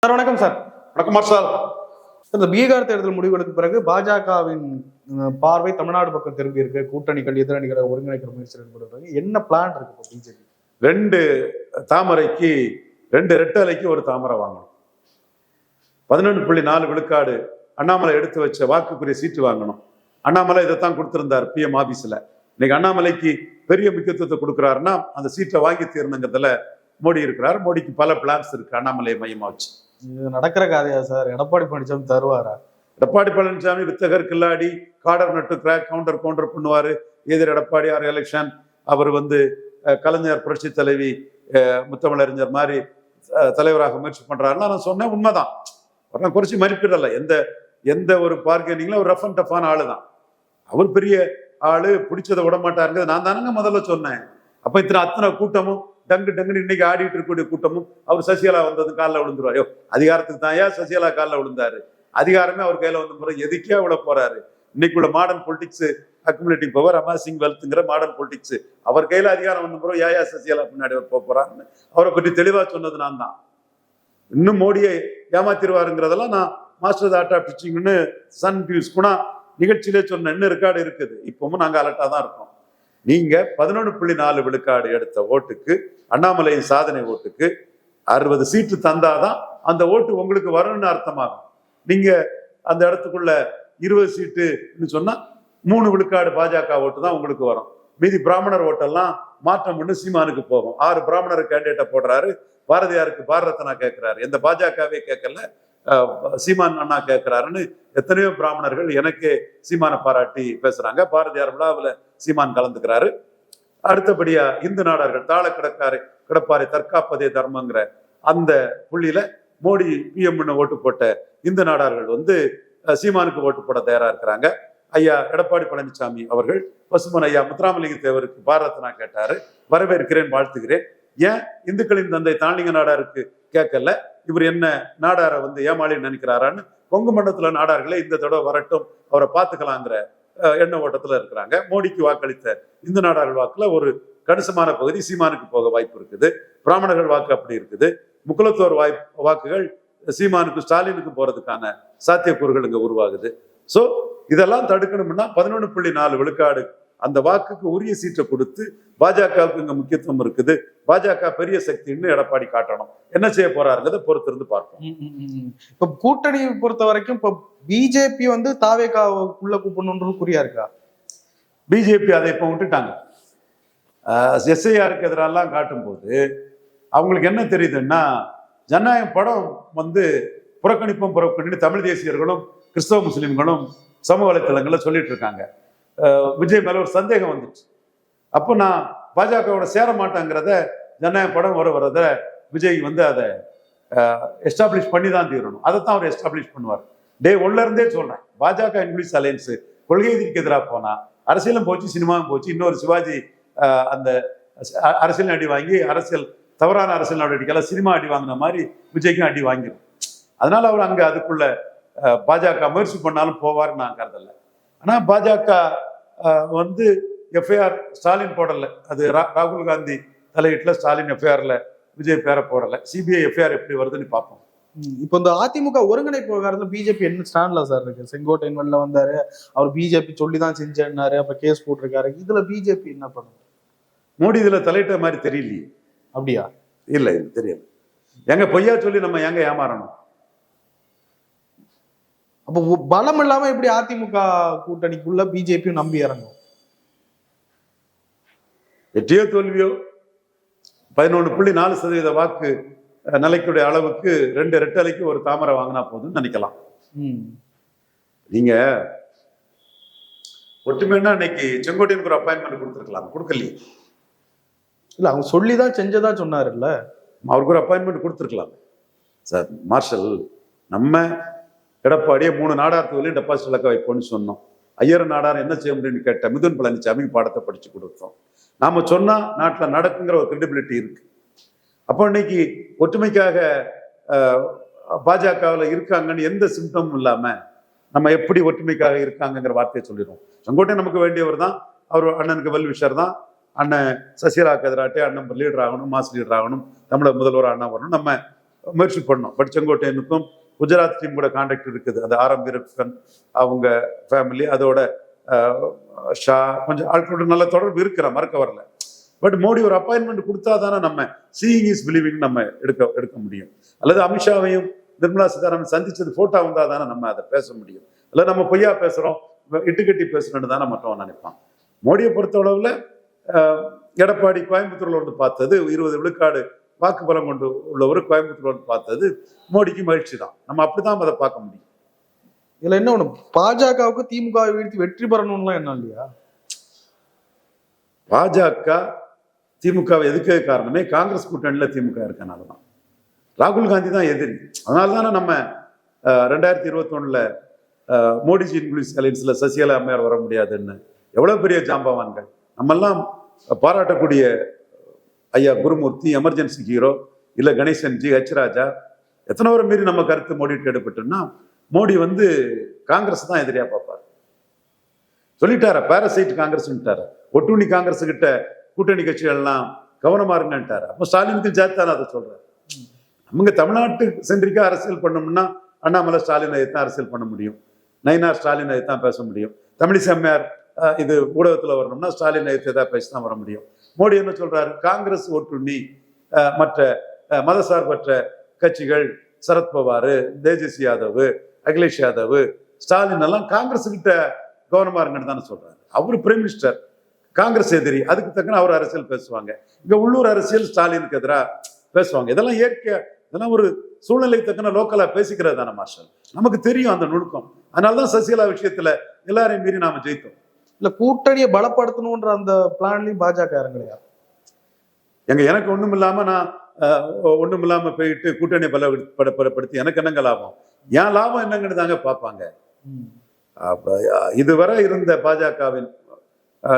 Sir வணக்கம் sir. வணக்கம் marshal. இந்த பீகார் தேர்தல் முடிவுகளுக்கு பிறகு பாஜகவின் பார்வை தமிழ்நாடு பக்கம் திரும்பி இருக்கு. கூட்டணிகள் எதிரணிகளை ஒருங்கிணைக்கிற முயற்சி ஈடுபடுறாங்க. என்ன பிளான் இருக்கு இப்போ பிஜேபி? 2 தாமரைக்கு 2 ரெட்டலைக்கு ஒரு தாமரை வாங்கணும். 11.4 விழுக்காடு அண்ணாமலை எடுத்து வச்ச வாக்குக்குரிய சீட்டு வாங்கணும். அண்ணாமலை இதைத்தான் கொடுத்திருந்தார் பிஎம் ஆபீஸ்ல. இன்னைக்கு அண்ணாமலைக்கு பெரிய முக்கியத்துவத்தை கொடுக்குறாருன்னா அந்த சீட்டை வாங்கி தீரணுங்கிறதுல மோடி இருக்கிறார். மோடிக்கு பல பிளான்ஸ் இருக்கு அண்ணாமலை மையமா வச்சு. இது நடக்கிற கதையா சார்? எடப்பாடி பழனிசாமி தருவாரா? எடப்பாடி பழனிசாமி வித்தகர் கில்லாடி, கார்டர் நட்டு கிராக் கவுண்டர் பண்ணுவாரு. எதிர் எடப்பாடி ஆர் எலெக்ஷன். அவர் கலைஞர் புரட்சி தலைவி முத்தமிழறிஞர் மாதிரி தலைவராக முயற்சி பண்றாருன்னா நான் சொன்னேன். உண்மைதான், நான் குறிச்சு மதிப்பிடல. எந்த ஒரு பார்கெனிங்ல ஒரு ரஃப் அண்ட் டஃபான ஆளு தான் அவர். பெரிய ஆளு, பிடிச்சதை விட மாட்டாருங்கிறது நான் தானங்க முதல்ல சொன்னேன். அப்ப அத்தனை கூட்டமும் டங்குன்னு இன்னைக்கு ஆடிட்டு இருக்கக்கூடிய கூட்டமும் அவர் சசிகலா வந்தது காலில் விழுந்துருவார். அதிகாரத்துக்கு தான் ஏன் சசிகலா காலில் விழுந்தாரு? அதிகாரமே அவர் கையில வந்து முறை எதுக்கே விழ போறாரு? இன்னைக்குள்ள modern politics, accumulating power, amazing வெல்த்ங்கிற மாடர்ன் பொலிட்டிக்ஸ், அவர் கையில அதிகாரம் வந்து முறை ஏயா சசிகலா பின்னாடி போறாருன்னு அவரை பற்றி தெளிவா சொன்னது நான் தான். இன்னும் மோடியை ஏமாத்திருவாருங்கிறதெல்லாம் நான் மாஸ்டர் ஆட்டா பிச்சிங்னு சன் பியூஸ் குணா நிகழ்ச்சியிலே சொன்ன இன்னும் ரெக்கார்டு இருக்குது. இப்பவும் நாங்க அலர்ட்டா தான் இருக்கோம். நீங்க 11.4 விழுக்காடு எடுத்த ஓட்டுக்கு, அண்ணாமலையின் சாதனை ஓட்டுக்கு 60 சீட்டு தந்தாதான் அந்த ஓட்டு உங்களுக்கு வரணும்னு அர்த்தமாகும். நீங்க அந்த இடத்துக்குள்ள 20 சீட்டுன்னு சொன்னா 3 விழுக்காடு பாஜக ஓட்டு தான் உங்களுக்கு வரும். மீதி பிராமணர் ஓட்டெல்லாம் மாற்றம் பண்ணி சீமானுக்கு போகும். 6 பிராமணர் கேண்டிடேட்டை போடுறாரு. பாரதியாருக்கு பாரத ரத்னா கேட்கிறாரு. எந்த பாஜகவே கேட்கல, சீமான் அண்ணா கேட்கிறாருன்னு எத்தனையோ பிராமணர்கள் எனக்கு சீமானை பாராட்டி பேசுறாங்க. பாரதியார் விழாவில் சீமான் கலந்துக்கிறாரு. அடுத்தபடியா இந்து நாடார்கள் தாழ கிடப்பாரை தற்காப்பதே தர்மங்கிற அந்த புள்ளியில மோடி பிஎம் ஓட்டு போட்ட இந்து நாடார்கள் சீமானுக்கு ஓட்டு போட தயாரா இருக்கிறாங்க. ஐயா எடப்பாடி பழனிசாமி அவர்கள் பசுமன் ஐயா முத்துராமலிங்க தேவருக்கு பாரத்னா கேட்டாரு. வரவேற்கிறேன், வாழ்த்துகிறேன். ஏன் இந்துக்களின் தந்தை தாண்டிங்க நாடாருக்கு கேட்கல? இவர் என்ன நாடாரை ஏமாளின்னு நினைக்கிறாரான்னு கொங்கு மண்டலத்துல நாடார்களே இந்த தடவை வரட்டும், அவரை பார்த்துக்கலாங்கிற எண்ண ஓட்டத்துல இருக்கிறாங்க. மோடிக்கு வாக்களித்த இந்து நாடார்கள் வாக்குல ஒரு கணிசமான பகுதி சீமானுக்கு போக வாய்ப்பு இருக்குது. பிராமணர்கள் வாக்கு அப்படி இருக்குது. முக்குலத்தோர் வாக்குகள் சீமானுக்கு ஸ்டாலினுக்கு போறதுக்கான சாத்தியக்கூறுகள் இங்க உருவாகுது. சோ இதெல்லாம் தடுக்கணும்னா 11.4 விழுக்காடு அந்த வாக்குக்கு உரிய சீட்டை கொடுத்து பாஜகவுக்கு இங்க முக்கியத்துவம் இருக்குது. பாஜக பெரிய சக்தின்னு எடப்பாடி காட்டணும். என்ன செய்ய போறாருங்கிறத பொறுத்திருந்து பார்ப்போம். இப்ப கூட்டணி பொறுத்த வரைக்கும் இப்ப பிஜேபி தாவேகாவுக்குள்ள கூப்பிடணும்ன்றது குறியா இருக்கா? பிஜேபி அதை இப்ப விட்டுட்டாங்க. எஸ்ஐஆருக்கு எதிரெல்லாம் காட்டும் போது அவங்களுக்கு என்ன தெரியுதுன்னா, ஜனநாயகம் படம் புறக்கணிப்பு தமிழ் தேசியர்களும் கிறிஸ்தவ முஸ்லிம்களும் சமூக வலைத்தளங்கள்ல சொல்லிட்டு இருக்காங்க. விஜய் மேல ஒரு சந்தேகம் வந்துச்சு. அப்போ நான் பாஜகவோட சேர மாட்டேங்கிறத ஜனநாயக படம் வரத விஜய் அதை எஸ்டாப்ளிஷ் பண்ணி தான் தீரணும். அதைத்தான் அவர் எஸ்டாப்ளிஷ் பண்ணுவார். டே 1ல இருந்தே சொல்றேன், பாஜக இங்கிலீஷ் அலையன்ஸ் கொள்கைக்கு எதிராக போனா அரசியலும் போச்சு, சினிமாவும் போச்சு. இன்னொரு சிவாஜி அந்த அரசியல் அடி வாங்கி தவறான அரசியல் நடவடிக்கைகள் சினிமா அடி வாங்கின மாதிரி விஜய்க்கும் அடி வாங்கிடும். அதனால அவர் அங்க அதுக்குள்ள பாஜக முயற்சி பண்ணாலும் போவார்னு நான் கருதல. ஆனா பாஜக எஃப்ஐஆர் ஸ்டாலின் போடல. அது ராகுல் காந்தி தலையீட்டுல ஸ்டாலின் எஃப்ஐஆர்ல விஜய் பேரை போடல. சிபிஐ எஃப்ஐஆர் எப்படி வருதுன்னு பார்ப்போம். இப்போ இந்த அதிமுக ஒருங்கிணைப்பு விவகாரத்துல பிஜேபி என்ன ஸ்டாண்ட்ல சார் இருக்கு? செங்கோட்டையன் வெளில வந்தாரு, அவர் பிஜேபி சொல்லிதான் செஞ்சாரு, அப்ப கேஸ் போட்டிருக்காரு. இதுல பிஜேபி என்ன பண்ணும்? மோடி இதுல தலையிட்ட மாதிரி தெரியலையே. அப்படியா? இல்ல தெரியல. எங்க பொய்யா சொல்லி நம்ம எங்க ஏமாறணும்? அப்போ பலம் இல்லாம எப்படி அதிமுக கூட்டணிக்குள்ள பிஜேபி நம்பி இறங்கும்? வெற்றியோ தோல்வியோ 11.4% வாக்கு நிலைக்குடைய அளவுக்கு 2 ரெட்டலைக்கு ஒரு தாமரை வாங்கினா போதும்னு நினைக்கலாம். நீங்க ஒற்றுமைன்னா இன்னைக்கு செங்கோட்டையனுக்கு ஒரு அப்பாயின்மெண்ட் கொடுத்துருக்கலாம், கொடுக்கலையே. இல்ல, அவங்க சொல்லிதான் செஞ்சதா சொன்னாரு. இல்ல, அவருக்கு ஒரு அப்பாயின்மெண்ட் கொடுத்துருக்கலாம் சார். மார்ஷல், நம்ம எடப்பாடியை 3 நாடார் தொகுதியிலும் டெபாசிட் இலக்க வைப்போம்னு சொன்னோம். ஐயர் நாடார் என்ன செய்ய முடியும்னு கேட்ட மிதுன் பழனிசாமிக்கு பாடத்தை படிச்சு கொடுத்தோம். நாம சொன்னா நாட்டில் நடக்குங்கிற ஒரு கிரெடிபிலிட்டி இருக்கு. அப்போ இன்னைக்கு ஒற்றுமைக்காக பாஜகவில் இருக்காங்கன்னு எந்த சிம்டமும் இல்லாம நம்ம எப்படி ஒற்றுமைக்காக இருக்காங்கிற வார்த்தையை சொல்லிடுவோம். செங்கோட்டை நமக்கு வேண்டியவர் தான், அவர் அண்ணனுக்கு வெல் விஷர் தான். அண்ணன் சசிகலாக்கு எதிராட்டே அண்ணன் லீடர் ஆகணும், மாஸ் லீடர் ஆகணும், தமிழக முதல்வர் அண்ணா வரணும். நம்ம முயற்சி பண்ணோம். பட் செங்கோட்டையனுக்கும் குஜராத் டீம் கூட கான்டாக்ட் இருக்குது. அது ஆரம் வீரப்பன் அவங்க ஃபேமிலி, அதோட ஷா கொஞ்சம் ஆட்களோட நல்ல தொடர்பு இருக்கிற, மறக்க வரல. பட் மோடி ஒரு அப்பாயின்மெண்ட் கொடுத்தா தானே நம்ம சீயிங் இஸ் பிலீவிங் நம்ம எடுக்க முடியும். அல்லது அமித்ஷாவையும் நிர்மலா சீதாராமன் சந்திச்சது போட்டோ வந்தா தானே நம்ம அதை பேச முடியும். அல்லது நம்ம பொய்யா பேசுறோம், இட்டுக்கட்டி பேசுறோன்னு தானே மற்றவன் நினைப்பான். மோடியை பொறுத்த அளவுல எடப்பாடி கோயம்புத்தூர்ல வந்து பார்த்தது 20 விழுக்காடு வாக்கு பலம் கொண்டு உள்ளவர் கோயம்புத்தூர்ல வந்து பார்த்தது மோடிக்கு மகிழ்ச்சி தான். நம்ம அப்படிதான் அதை பார்க்க முடியும். இதுல என்ன ஒண்ணு, பாஜகவுக்கு திமுகவை வீழ்த்தி வெற்றி பெறணும்லாம் என்ன இல்லையா? பாஜக திமுகவை எதுக்க காரணமே காங்கிரஸ் கூட்டணியில திமுக இருக்கனாலதான். ராகுல் காந்தி தான் எதிரி. அதனாலதானே நம்ம 2021 மோடிஜி இங்கிலீஷ் அலையன்ஸ்ல சசிகலா அம்மையார் வர முடியாதுன்னு எவ்வளவு பெரிய ஜாம்பவான்கள் நம்மெல்லாம் பாராட்டக்கூடிய ஐயா குருமூர்த்தி, எமர்ஜென்சி ஹீரோ, இல்ல கணேசன்ஜி, ஹெச் ராஜா, எத்தனை பேரை மீறி நம்ம கருத்து மோடிட்டு எடுப்பட்டோம்னா மோடி வந்து காங்கிரஸ் தான் எதிரியா பார்ப்பாரு. சொல்லிட்டார பாரசைட் காங்கிரஸ், ஒட்டுண்ணி காங்கிரஸ் கிட்ட கூட்டணி கட்சிகள் எல்லாம் கவனமா இருங்கன்ட்டாரு. அப்போ ஸ்டாலினுக்கு சேர்த்தாரு அதை சொல்றாரு. நமக்கு தமிழ்நாட்டு சென்றிக்கா அரசியல் பண்ணோம்னா அண்ணாமலை ஸ்டாலினை தான் அரசியல் பண்ண முடியும், நயினார் ஸ்டாலினை தான் பேச முடியும். தமிழிசை அம்மையார் இது ஊடகத்துல வரணும்னா ஸ்டாலின் ஏதாவது பேசிதான் வர முடியும். மோடி என்ன சொல்றாரு, காங்கிரஸ் ஒட்டுண்ணி, மற்ற மதசார்பற்ற கட்சிகள் சரத்பவார், தேஜஸ்வி யாதவ், அகிலேஷ் யாதவ், ஸ்டாலின் எல்லாம் காங்கிரஸ் கிட்ட கவனமா இருங்கன்னு தானே சொல்றாரு. அவரு பிரைம் மினிஸ்டர், காங்கிரஸ் எதிரி, அதுக்கு தக்கன அவர் அரசியல் பேசுவாங்க. இங்க உள்ளூர் அரசியல் ஸ்டாலினுக்கு எதிராக பேசுவாங்க. இதெல்லாம் இயற்கை, இதெல்லாம் ஒரு சூழ்நிலை தக்கன லோக்கலா பேசிக்கிறது தானே மார்ஷல். நமக்கு தெரியும் அந்த நுணுக்கம். அதனாலதான் சசிகலா விஷயத்துல எல்லாரையும் மீறி நாம ஜெயித்தோம். இல்ல கூட்டணியை பலப்படுத்தணும்ன்ற அந்த பிளான்லயும் பாஜக இறங்கலையா? எனக்கு ஒண்ணும் இல்லாம நான் ஒண்ணும் இல்லாம போயிட்டு கூட்டணி பலப்படுத்தி எனக்கு என்னங்க லாபம்? ஏன் லாபம் என்னங்கன்னு தாங்க பார்ப்பாங்க. இதுவரை இருந்த பாஜகவின்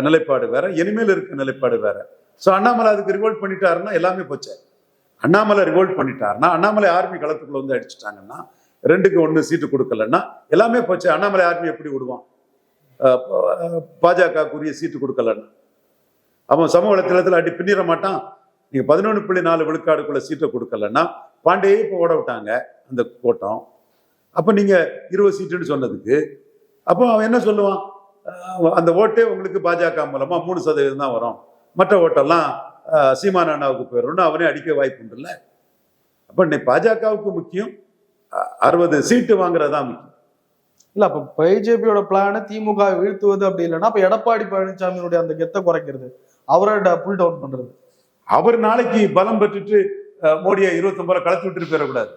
நிலைப்பாடு வேற, இனிமேல் இருக்க நிலைப்பாடு வேற. சோ அண்ணாமலை அதுக்கு ரிவோல்ட் பண்ணிட்டாருன்னா எல்லாமே போச்சு. அண்ணாமலை ரிவோல்ட் பண்ணிட்டாருன்னா, அண்ணாமலை ஆர்மி களத்துக்குள்ள வந்து அடிச்சுட்டாங்கன்னா, 2-1 சீட்டு கொடுக்கலன்னா எல்லாமே போச்சு. அண்ணாமலை ஆர்மி எப்படி விடுவான்? பாஜகக்குரிய சீட்டு கொடுக்கலன்னா அவன் சமூக வலைத்தளத்தில் அடி பின்னிட மாட்டான். நீங்க 11.4 விழுக்காடுக்குள்ள சீட்டை கொடுக்கலன்னா பாண்டியே இப்போ ஓட விட்டாங்க அந்த கூட்டம். அப்ப நீங்க 20 சீட்டுன்னு சொன்னதுக்கு அப்போ அவன் என்ன சொல்லுவான்? அந்த ஓட்டே உங்களுக்கு பாஜக மூலமா 3% தான் வரும், மற்ற ஓட்டெல்லாம் சீமான் அண்ணாவுக்கு போயிடும்னு அவனே அடிக்க வாய்ப்பு உண்டுல்ல. அப்ப இன்னைக்கு பாஜகவுக்கு முக்கியம் 60 சீட்டு வாங்குறதா முக்கியம். இல்ல அப்ப பிஜேபியோட பிளான திமுக வீழ்த்துவது அப்படி இல்லைன்னா அப்ப எடப்பாடி பழனிசாமியுடைய அந்த கெத்தை குறைக்கிறது, அவரை புல் டவுன் பண்றது. அவர் நாளைக்கு பலம் பெற்றுட்டு மோடியை 29 கலத்து விட்டு போயிடக்கூடாது.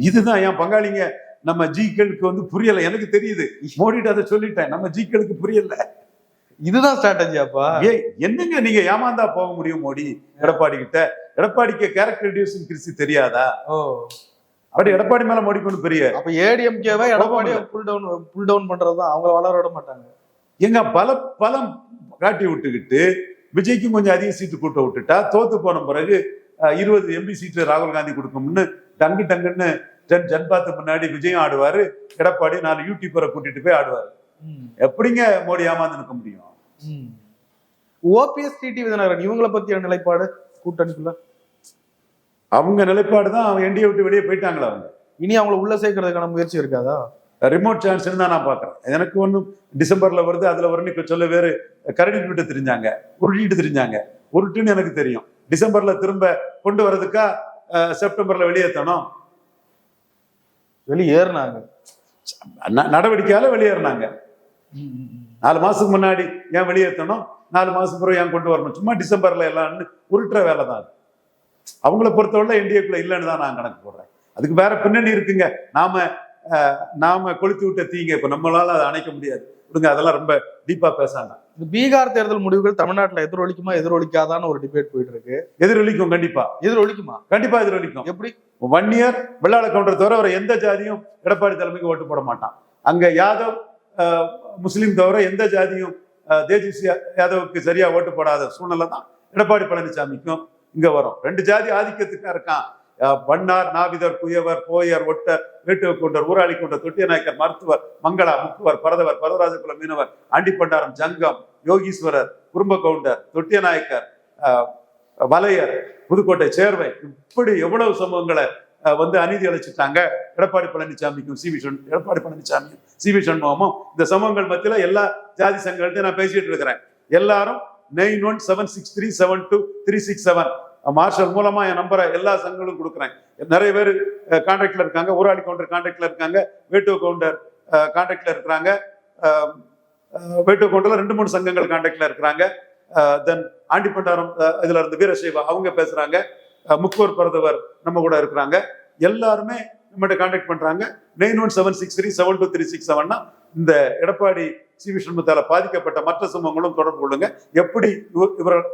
இதுதான் என் பங்காளிங்க நம்ம ஜிக்களுக்கு வந்து புரியல. எனக்கு தெரியுது, மோடிட்டு அதை சொல்லிட்டேன், நம்ம ஜிக்களுக்கு புரியல. இதுதான் ஸ்ட்ராட்டஜியாப்பா? என்னங்க நீங்க ஏமாந்தா போக முடியும் மோடி எடப்பாடி கிட்ட? எடப்பாடிக்கு கேரக்டர் ரெடியூசிங் கிறிஸ்தி தெரியாதா? அப்படி எடப்பாடி மேல மோடி கொண்டு பெரிய அப்ப ஏடிஎம்கேவை எடப்பாடி புல் டவுன் பண்றதுதான், அவங்க வளர விட மாட்டாங்க. எங்க பலம் காட்டி விட்டுக்கிட்டு விஜய்க்கும் கொஞ்சம் அதிக சீட்டு கூட்ட விட்டுட்டா தோத்து போன பிறகு 20 எம்பி சீட்டு ராகுல் காந்தி கொடுக்கும்னு டங்குன்னு ஜன்பாத்து முன்னாடி விஜயும் ஆடுவாரு, எடப்பாடி 4 யூடியூபரை கூட்டிட்டு போய் ஆடுவாரு. எப்படிங்க மோடி ஏமாந்து நிற்க முடியும்? ஓபிஎஸ் டிடி விஜயநகரன் இவங்களை பத்திய நிலைப்பாடு கூட்டணிக்குள்ள அவங்க நிலைப்பாடு தான். அவங்க என்டிஏ விட்டு வெளியே போயிட்டாங்களா? அவங்க இனி அவங்களை உள்ள சேர்க்கறதுக்கான முயற்சி இருக்காதா? ரிமோட் சான்ஸ் தான் நான் பாக்குறேன். எனக்கு ஒன்றும் டிசம்பர்ல வருது அதுல வரும்னு சொல்ல வேறு கரடி விட்டு தெரிஞ்சாங்க, உருட்டிட்டு தெரிஞ்சாங்க. உருட்டுன்னு எனக்கு தெரியும். டிசம்பர்ல திரும்ப கொண்டு வர்றதுக்கா செப்டம்பர்ல வெளியேற்றணும்? வெளியேறினாங்க, நடவடிக்கையால வெளியேறினாங்க. 4 மாசத்துக்கு முன்னாடி ஏன் வெளியேற்றணும், 4 மாசம் பிறகு ஏன் கொண்டு வரணும்? சும்மா டிசம்பர்ல எல்லாம் உருட்டுற வேலை தான். அவங்கள பொறுத்தவரை என்டிஏக்குள்ள இல்லைன்னு தான் நான் கணக்கு போடுறேன். அதுக்கு வேற பின்னணி இருக்குங்க. நாம கொளுத்து விட்ட தீங்க இப்ப நம்மளால அதை அணைக்க முடியாது. விடுங்க, அதெல்லாம் ரொம்ப டீப்பா பேசாங்க. பீகார் தேர்தல் முடிவுகள் தமிழ்நாட்டுல எதிரொலிக்குமா எதிரொலிக்காதான்னு ஒரு டிபேட் போயிட்டு இருக்கு. எதிரொலிக்கும், கண்டிப்பா எதிரொலிக்குமா? கண்டிப்பா எதிரொலிக்கும். எப்படி? 1 இயர் வெள்ளாள கவுண்டர் தவிர வர எந்த ஜாதியும் எடப்பாடி தலைமைக்கு ஓட்டு போட மாட்டான். அங்க யாதவ் முஸ்லீம் தவிர எந்த ஜாதியும் தேஜஸ்வி யாதவுக்கு சரியா ஓட்டு போடாத சூழ்நிலை தான் எடப்பாடி பழனிசாமிக்கும் இங்க வரும். 2 ஜாதி ஆதிக்கத்துக்கா இருக்கான். வண்ணார், நாவிதர், குயவர், போயர், ஒட்டர், வேட்டுவ கொண்டர், ஊராளி கொண்டர், தொட்டிய நாயக்கர், மருத்துவர், மங்களா, முக்குவர், பரதவர், பரதராஜகுல மீனவர், ஆண்டிப்பண்டாரம், ஜங்கம், யோகீஸ்வரர், குறும்ப கவுண்டர், தொட்டிய நாயக்கர், வலையர், புதுக்கோட்டை சேர்வை, இப்படி எவ்வளவு சமூகங்களை வந்து அநீதி அழைச்சிட்டாங்க. எடப்பாடி பழனிசாமிக்கும் எடப்பாடி பழனிசாமியும் சி வி சண்முகமும் இந்த சமூகங்கள் மத்தியில எல்லா ஜாதி சங்கங்கள்ட்ட நான் பேசிட்டு இருக்கிறேன். எல்லாரும் 9173722367 மார்ஷல் மூலமா என் நம்பரை எல்லா சங்கங்களும் கொடுக்குறேன். நிறைய பேர் கான்ட்ராக்ட்ல இருக்காங்க, ஊராளி கவுண்டர் கான்ட்ராக்ட்ல இருக்காங்க, வேட்டுவ கவுண்டர் கான்ட்ராக்ட்ல இருக்கிறாங்க. வேட்டுவ கவுண்டர்ல 2-3 சங்கங்கள் கான்ட்ராக்ட்ல இருக்கிறாங்க. தென் ஆண்டிப்பண்டாரம் இதுல இருந்து வீரசைவா அவங்க பேசுறாங்க. முக்கூர் பரதவர் நம்ம கூட இருக்கிறாங்க. எல்லாருமே நம்மகிட்ட கான்டாக்ட் பண்றாங்க. 9176372367 இந்த எடப்பாடி சி வி சண்முகத்தால பாதிக்கப்பட்ட மற்ற சமூகங்களும் தொடர்பு கொள்ளுங்க. எப்படி இவர்கள்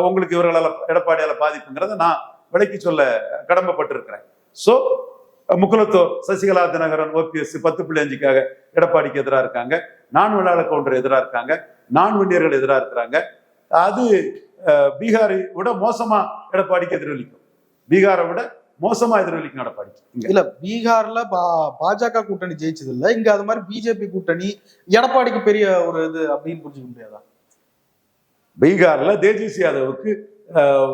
உங்களுக்கு இவர்களால் எடப்பாடியால பாதிப்புங்கிறத நான் விளக்கி சொல்ல கடமைப்பட்டிருக்கிறேன். ஸோ முக்குலத்தோர் சசிகலா தினகரன் OPS 10.5க்காக எடப்பாடிக்கு எதிராக இருக்காங்க. நான் விழாள கவுண்டர் எதிராக இருக்காங்க. நான் வன்னியர்கள் எதிராக இருக்கிறாங்க. அது பீகாரை விட மோசமா எடப்பாடிக்கு எதிரொலிக்கும். பீகாரை விட மோசமா எதிரொலிக்கும் எடப்பாடிக்கு. இல்ல பீகார்ல பாஜக கூட்டணி ஜெயிச்சது இல்ல, இங்க அது மாதிரி பிஜேபி கூட்டணி எடப்பாடிக்கு பெரிய ஒரு இது அப்படின்னு புரிஞ்சுக்க முடியாதா? பீகார்ல தேஜஸ்வி யாதவுக்கு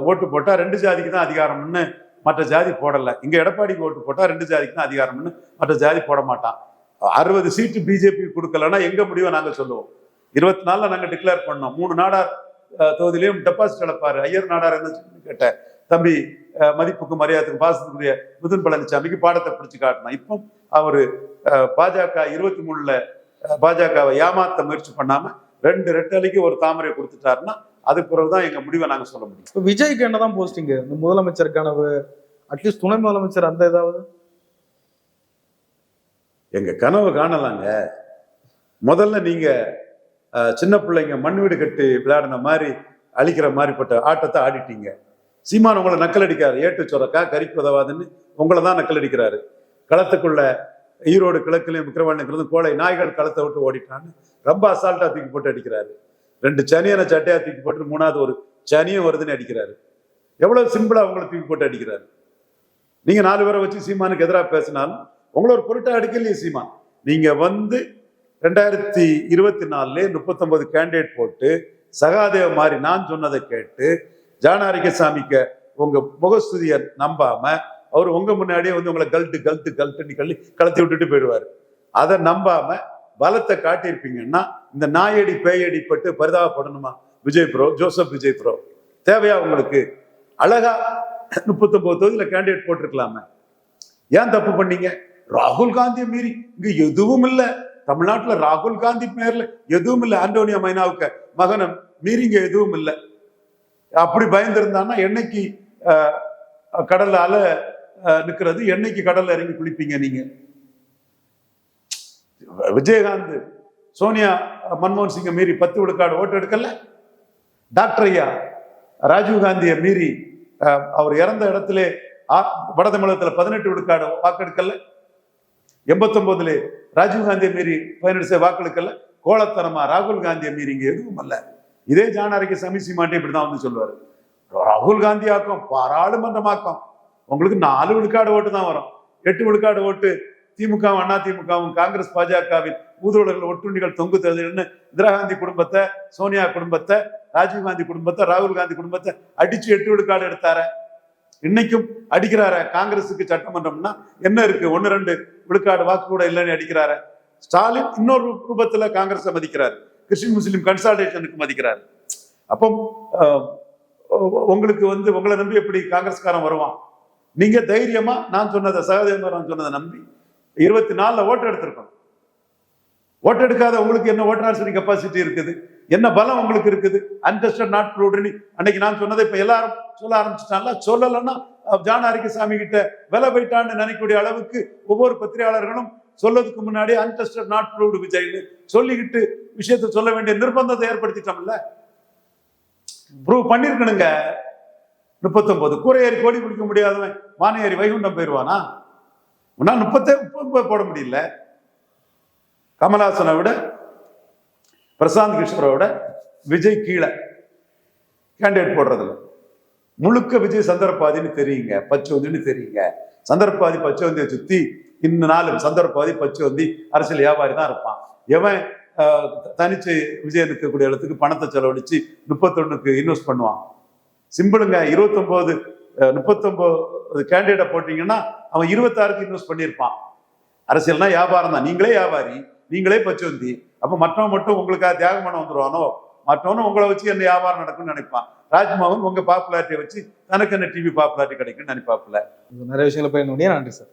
ஓட்டு போட்டா 2 ஜாதிக்கு தான் அதிகாரம்னு மற்ற ஜாதி போடல. இங்க எடப்பாடிக்கு ஓட்டு போட்டா 2 ஜாதிக்கு தான் அதிகாரம்னு மற்ற ஜாதி போட மாட்டான். 60 சீட்டு பிஜேபி கொடுக்கலன்னா எங்க முடிவை நாங்க சொல்லுவோம். 24 நாங்க டிக்ளேர் பண்ணோம். 3 நாடார் தொகுதியிலையும் டெபாசிட் இழப்பாரு. ஐயர் நாடார் என்ன கேட்ட தம்பி மதிப்புக்கும் மரியாதைக்கும் பாசத்துக்குரிய மிதுன் பழனிசாமிக்கு பாடத்தை பிடிச்சு காட்டணும். இப்போ அவரு பாஜக 23ல பாஜகவை ஏமாத்த முயற்சி பண்ணாம 2 ரெட்டலைக்கு ஒரு தாமரை கொடுத்துட்டாருன்னா அதுக்கு பிறகுதான் எங்க முடிவை நாங்க சொல்ல முடியும். இப்போ விஜய்க்கு என்னதான் போஸ்டிங்? இந்த முதலமைச்சர் கனவு, அட்லீஸ்ட் துணை முதலமைச்சர் அந்த ஏதாவது எங்க கனவு காணலாங்க. முதல்ல நீங்க சின்ன பிள்ளைங்க மண் வீடு கட்டி விளையாடின மாதிரி அழிக்கிற மாதிரிப்பட்ட ஆட்டத்தை ஆடிட்டீங்க. சீமான் உங்களை நக்கல் அடிக்காரு. ஏட்டு சொரக்கா கறிக்கு உதவாதுன்னு உங்களை தான் நக்கல் அடிக்கிறாரு. களத்துக்குள்ள ஈரோடு கிழக்குலையும் விக்கிரவாண்டியிலிருந்து கோழை நாய்கள் களத்தை விட்டு ஓடிட்டான்னு ரொம்ப அசால்ட்டா தூக்கி போட்டு அடிக்கிறாரு. 2 சனியனை சட்டையா தூக்கி போட்டு 3வது ஒரு சனியும் வருதுன்னு அடிக்கிறாரு. எவ்வளவு சிம்பிளா உங்களை தூக்கி போட்டு அடிக்கிறாரு. நீங்க 4 பேரை வச்சு சீமானுக்கு எதிராக பேசினாலும் உங்களை ஒரு பொருட்டா அடிக்கலையே சீமான். நீங்க வந்து 2024 39 கேண்டிடேட் போட்டு சகாதேவ மாதிரி நான் சொன்னதை கேட்டு ஜானாரிகசாமிக்கு உங்க முகஸ்துதியை நம்பாம அவர் உங்க முன்னாடியே வந்து உங்களை கல்ட்டு கலத்தி விட்டுட்டு போயிடுவாரு. அதை நம்பாம பலத்தை காட்டியிருப்பீங்கன்னா இந்த நாயடி பேயடி பட்டு பரிதாபப்படணுமா விஜய் ப்ரோ, ஜோசப் விஜய் ப்ரோ? தேவையா உங்களுக்கு? அழகா 39 தொகுதியில கேண்டிடேட் போட்டிருக்கலாமே. ஏன் தப்பு பண்ணீங்க? ராகுல் காந்தியை மீறி இங்க எதுவும் இல்லை. தமிழ்நாட்டுல ராகுல் காந்தி பேர்ல எதுவும் இல்லை. ஆண்டோனியா மைனாவுக்கு மகனை மீறி இங்க எதுவும் இல்லை. அப்படி பயந்திருந்தான்னா என்னைக்கு கடல்ல அலை நிக்கிறது, என்னைக்கு கடல்ல இறங்கி குளிப்பீங்க நீங்க? விஜயகாந்த் சோனியா மன்மோகன் சிங்கை மீறி 10 விழுக்காடு ஓட்டு எடுக்கல. டாக்டர் ஐயா ராஜீவ் காந்தியை மீறி அவர் இறந்த இடத்துல வட தமிழகத்துல 18 விழுக்காடு வாக்கெடுக்கல. 89 ராஜீவ் காந்தியை மீறி 17 வாக்கெடுக்கல. கோலத்தனமா ராகுல் காந்தியை மீறி இங்க எதுவும் அல்ல. இதே ஜானாரிக்கு சமீசிமாட்டே இப்படிதான் வந்து சொல்லுவாரு. ராகுல் காந்தி ஆக்கம் பாராளுமன்றமாக்கம் உங்களுக்கு 4 விழுக்காடு ஓட்டு தான் வரும். 8 விழுக்காடு ஓட்டு திமுகவும் அண்ணா திமுகவும் காங்கிரஸ் பாஜகவின் ஊதுவலர்கள் ஒட்டுண்ணிகள் தொங்கு தேர்தல்னு இந்திரா காந்தி குடும்பத்தை, சோனியா குடும்பத்தை, ராஜீவ் காந்தி குடும்பத்தை, ராகுல் காந்தி குடும்பத்தை அடிச்சு 8 விழுக்காடு எடுத்தார. இன்னைக்கும் அடிக்கிறார. காங்கிரஸுக்கு சட்டமன்றம்னா என்ன இருக்கு? 1-2 விழுக்காடு வாக்கு கூட இல்லைன்னு அடிக்கிறார. ஸ்டாலின் இன்னொரு ரூபத்துல காங்கிரஸை மதிக்கிறாரு. கிறிஸ்டின் முஸ்லீம் கன்சால்டேஷனுக்கு மதிக்கிறாரு. அப்போ உங்களுக்கு வந்து உங்களை நம்பி எப்படி காங்கிரஸ்காரன் வருவான்? நீங்க தைரியமா நான் சொன்னதை சகதேவன் சொன்னதை நம்பி 24ல ஓட்டு எடுத்திருக்கோம். ஓட்டு எடுக்காத உங்களுக்கு என்ன ஓட்டர் கெப்பாசிட்டி இருக்குது? என்ன பலம் உங்களுக்கு இருக்குது? அன்டெஸ்டட் நாட் ப்ரூவ்டு அன்னைக்கு நான் சொன்னதை இப்ப எல்லாரும் சொல்ல ஆரம்பிச்சுட்டாங்களா? சொல்லலைன்னா ஜானாரிகசாமி கிட்ட விலை போயிட்டான்னு நினைக்கக்கூடிய அளவுக்கு ஒவ்வொரு பத்திரிகையாளர்களும் சொல்லதுக்கு முன்னாடி அன்டெஸ்டட் நாட் ப்ரூவ்டு விஜய்னு சொல்லிக்கிட்டு விஷயத்தை சொல்ல வேண்டிய நிர்பந்தத்தை ஏற்படுத்திட்டோம்ல. ப்ரூவ் பண்ணிருக்கணுங்க. 39 கூரை ஏறி கோடி பிடிக்க முடியாதவன் வானை ஏறி வைகுண்டம் போயிடுவானா? முன்னால் 30 போட முடியல. கமல்ஹாசனை விட பிரசாந்த் கிஷோரை விட விஜய் கீழே கேண்டிடேட் போடுறதுல. முழுக்க விஜய் சந்தர்ப்பாதின்னு தெரியுங்க, பச்சோந்தின்னு தெரியுங்க. சந்தர்ப்பாதி பச்சோந்தியை சுத்தி இன்னும் 4 சந்தர்ப்பாதி பச்சோந்தி அரசியல் வியாபாரி தான் இருப்பான். எவன் தனிச்சு விஜய் இருக்கக்கூடிய இடத்துக்கு பணத்தை செலவழிச்சு 31க்கு இன்வெஸ்ட் பண்ணுவான்? சிம்பிளுங்க. 29 39 கேண்டிடேட்டை போட்டீங்கன்னா அவன் 26க்கு இன்வெஸ்ட் பண்ணியிருப்பான். அரசியல்னா வியாபாரம் தான். நீங்களே வியாபாரி, நீங்களே பச்சுவந்தி, அப்ப மற்றவன் மட்டும் உங்களுக்காக தியாகம் பண்ண வந்துருவானோ, மற்றவனும் உங்களை வச்சு என்ன வியாபாரம் நடக்கும்னு நினைப்பான். ராஜ்மோகன் உங்க பாப்புலாரிட்டியை வச்சு தனக்கு என்ன டிவி பாப்புலாரிட்டி கிடைக்கும்னு நினைப்பாப்புல. நிறைய விஷயங்களை போய் நன்றி சார்.